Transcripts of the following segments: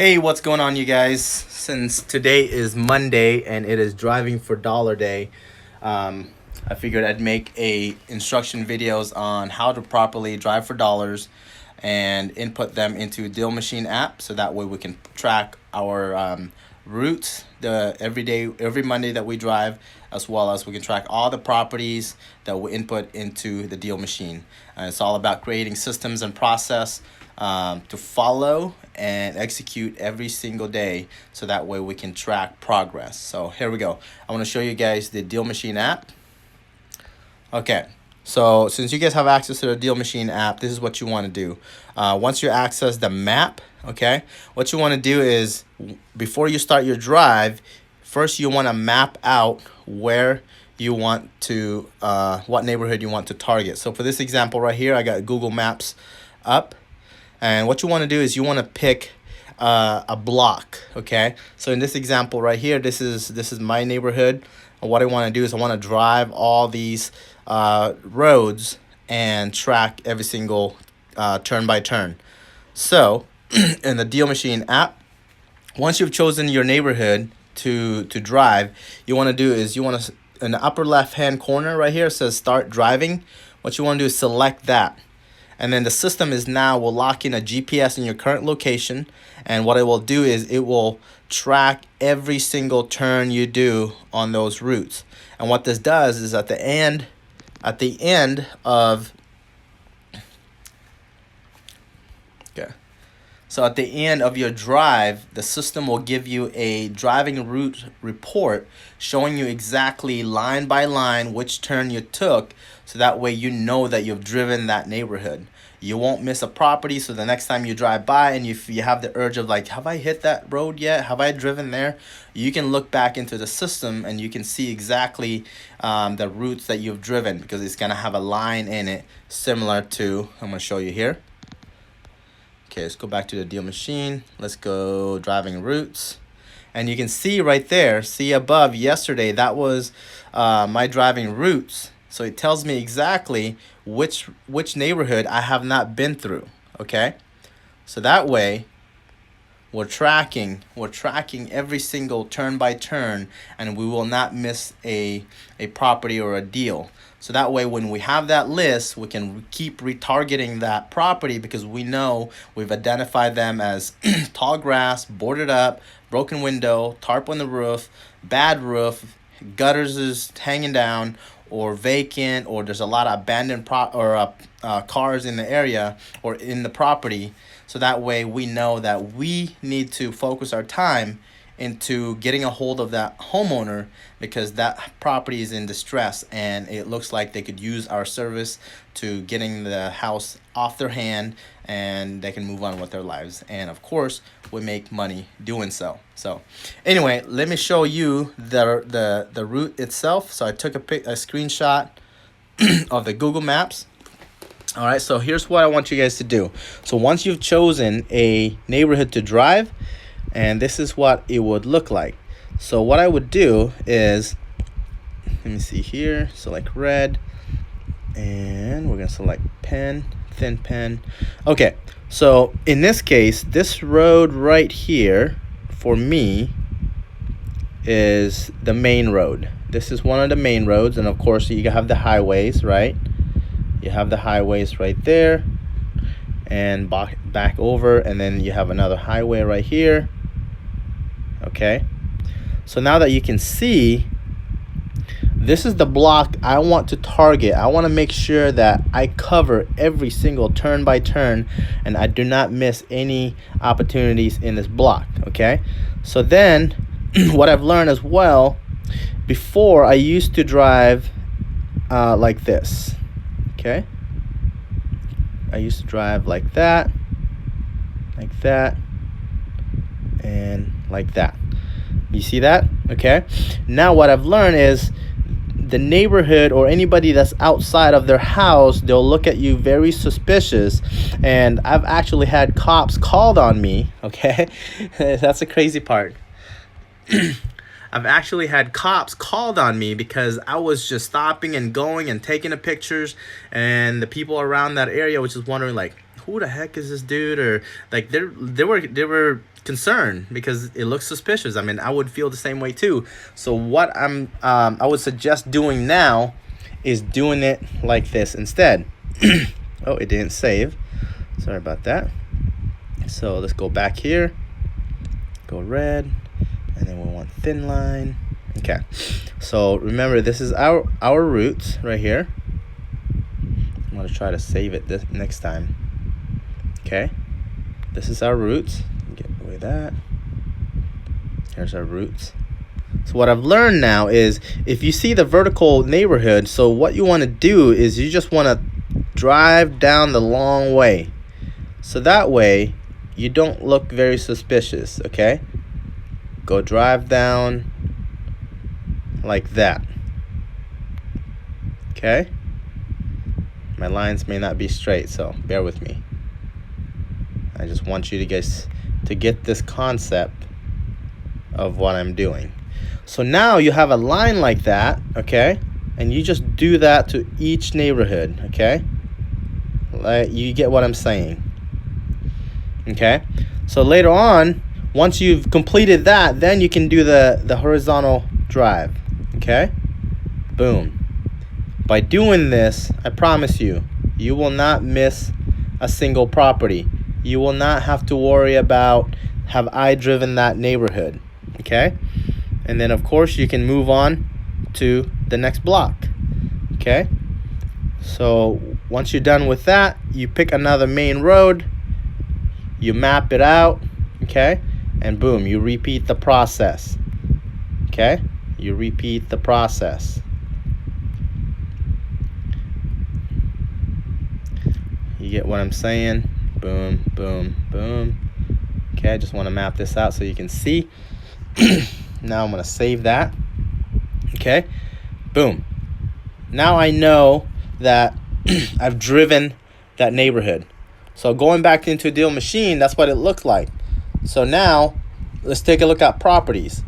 Hey, what's going on, you guys? Since today is Monday and it is driving for dollar day, I figured I'd make a instruction videos on how to properly drive for dollars and input them into DealMachine app, so that way we can track our routes every Monday that we drive, as well as we can track all the properties that we input into the DealMachine. It's all about creating systems and process to follow and execute every single day, so that way we can track progress. So here we go. I want to show you guys the DealMachine app. Okay, so since you guys have access to the DealMachine app, this is what you want to do. Once you access the map, okay, what you want to do is, before you start your drive, first you want to map out where you want to, what neighborhood you want to target. So for this example right here, I got Google Maps up. And what you want to do is you want to pick a block, okay? So in this example right here, this is my neighborhood. And what I want to do is I want to drive all these roads and track every single turn by turn. So in the DealMachine app, once you've chosen your neighborhood to drive, you want to do is you want to, in the upper left hand corner right here, it says start driving. What you want to do is select that. And then the system will lock in a GPS in your current location. And what it will do is it will track every single turn you do on those routes. And what this does is at the end of, okay. So at the end of your drive, the system will give you a driving route report showing you exactly line by line which turn you took, so that way you know that you've driven that neighborhood. You won't miss a property, so the next time you drive by and if you have the urge of like, have I hit that road yet? Have I driven there? You can look back into the system and you can see exactly the routes that you've driven, because it's going to have a line in it similar to, I'm going to show you here. Okay, let's go back to the DealMachine. Let's go driving routes. And you can see right there, see above yesterday, that was my driving routes. So it tells me exactly which neighborhood I have not been through, okay? So that way, we're tracking every single turn by turn, and we will not miss a property or a deal. So that way, when we have that list, we can keep retargeting that property, because we know we've identified them as tall grass, boarded up, broken window, tarp on the roof, bad roof, gutters is hanging down, or vacant, or there's a lot of abandoned cars in the area or in the property. So that way we know that we need to focus our time into getting a hold of that homeowner, because that property is in distress and it looks like they could use our service to getting the house off their hand, and they can move on with their lives. And of course, we make money doing so. So anyway, let me show you the route itself. So I took a screenshot of the Google Maps. All right, so here's what I want you guys to do. So once you've chosen a neighborhood to drive, and this is what it would look like. So what I would do is, let me see here, select red, and we're gonna select pen, thin pen. Okay, so in this case, this road right here for me is the main road. This is one of the main roads, and of course you have the highways, right? You have the highways right there, and back over, and then you have another highway right here. Okay, so now that you can see, this is the block I want to target. I want to make sure that I cover every single turn by turn and I do not miss any opportunities in this block. Okay, so then what I've learned as well, before I used to drive like this. Okay, I used to drive like that, and like that. You see that? Okay, now what I've learned is the neighborhood or anybody that's outside of their house, they'll look at you very suspicious. And I've actually had cops called on me. Okay, that's the crazy part. I've actually had cops called on me because I was just stopping and going and taking the pictures, and the people around that area was just wondering, like, who the heck is this dude? Or like they were concerned because it looks suspicious. I mean, I would feel the same way too. So what I would suggest doing now is doing it like this instead. Oh, it didn't save. Sorry about that. So let's go back here. Go red, and then we want thin line. Okay. So remember, this is our roots right here. I'm gonna try to save it this next time. Okay. This is our roots. Get away that. Here's our roots. So what I've learned now is if you see the vertical neighborhood, so what you want to do is you just want to drive down the long way. So that way you don't look very suspicious, okay? Go drive down like that. Okay? My lines may not be straight, so bear with me. I just want you to get this concept of what I'm doing. So now you have a line like that, okay? And you just do that to each neighborhood, okay? Like, you get what I'm saying. Okay? So later on, once you've completed that, then you can do the horizontal drive, okay? Boom. By doing this, I promise you, you will not miss a single property. You will not have to worry about, have I driven that neighborhood, okay? And then of course you can move on to the next block, okay? So once you're done with that, you pick another main road, you map it out, okay? And boom, you repeat the process, okay? You repeat the process. You get what I'm saying? Boom, boom, boom. Okay, I just want to map this out so you can see. Now I'm going to save that. Okay, boom. Now I know that I've driven that neighborhood. So going back into DealMachine, that's what it looked like. So now let's take a look at properties.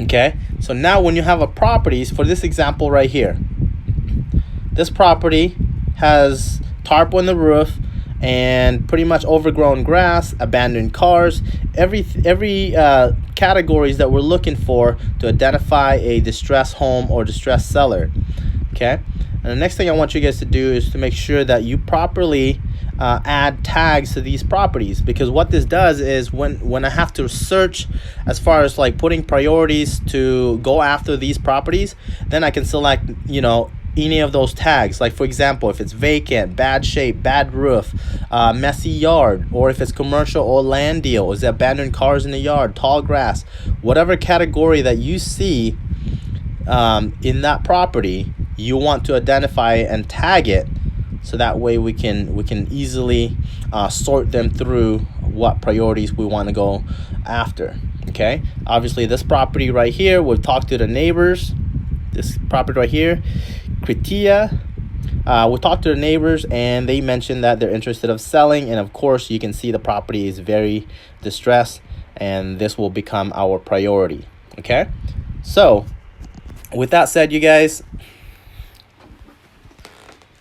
Okay, so now when you have a properties, for this example right here, this property has tarp on the roof and pretty much overgrown grass, abandoned cars, every categories that we're looking for to identify a distressed home or distressed seller. Okay, and the next thing I want you guys to do is to make sure that you properly add tags to these properties, because what this does is when I have to search as far as like putting priorities to go after these properties, then I can select, you know, any of those tags. Like for example, if it's vacant, bad shape, bad roof, messy yard, or if it's commercial or land deal, is there abandoned cars in the yard, tall grass, whatever category that you see in that property, you want to identify and tag it, so that way we can easily sort them through what priorities we want to go after. Okay, obviously this property right here, we've talked to the neighbors. This property right here, Kritia, we talked to the neighbors and they mentioned that they're interested of selling, and of course you can see the property is very distressed, and this will become our priority. Okay, so with that said, you guys,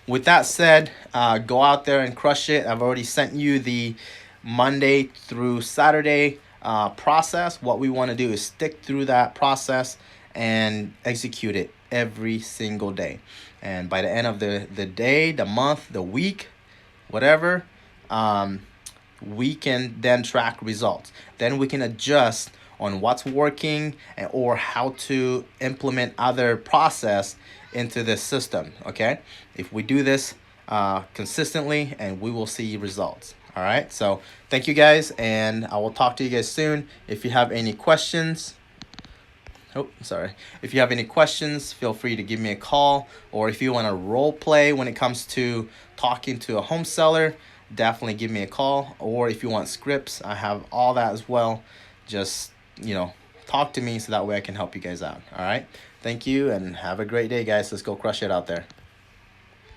go out there and crush it. I've already sent you the Monday through Saturday process. What we want to do is stick through that process and execute it every single day. And by the end of the day, the month, the week, whatever, we can then track results. Then we can adjust on what's working or how to implement other process into this system. Okay, if we do this consistently, and we will see results. All right, so thank you guys, and I will talk to you guys soon. If you have any questions, if you have any questions, feel free to give me a call, or if you want to role play when it comes to talking to a home seller, definitely give me a call. Or if you want scripts, I have all that as well. Just, you know, talk to me so that way I can help you guys out. All right, thank you and have a great day, guys. Let's go crush it out there.